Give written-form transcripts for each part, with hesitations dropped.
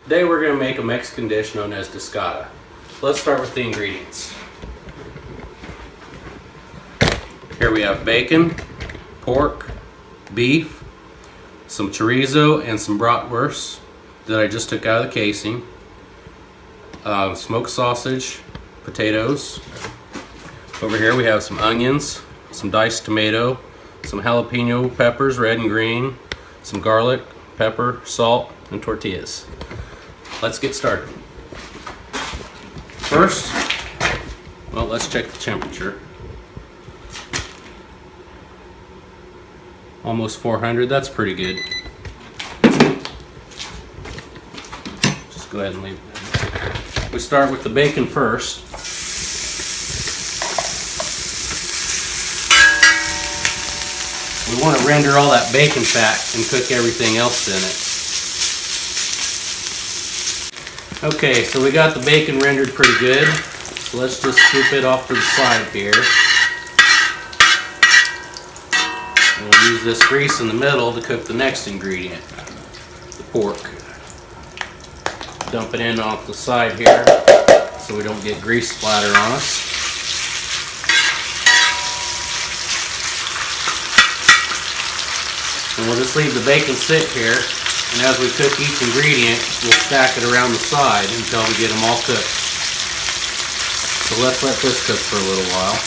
Today we're going to make a Mexican dish known as Discada. Let's start with the ingredients. Here we have bacon, pork, beef, some chorizo, and some bratwurst that I just took out of the casing. Smoked sausage, potatoes. Over here we have some onions, some diced tomato, some jalapeno peppers, red and green, some garlic, pepper, salt, and tortillas. Let's get started. First, well, let's check the temperature. Almost 400, that's pretty good. Just go ahead and leave it. We start with the bacon first. We want to render all that bacon fat and cook everything else in it. Okay, so we got the bacon rendered pretty good. So let's just scoop it off to the side here. And we'll use this grease in the middle to cook the next ingredient, the pork. Dump it in off the side here so we don't get grease splatter on us. And we'll just leave the bacon sit here, and as we cook each ingredient, we'll stack it around the side until we get them all cooked. So let's let this cook for a little while.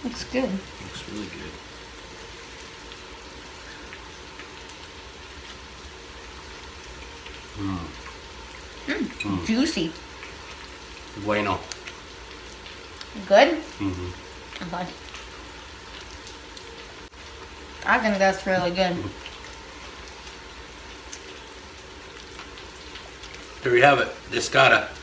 Looks good. Looks really good. Juicy. Bueno. Good? Mm-hmm. Okay. I think that's really good. There you have it, Discada.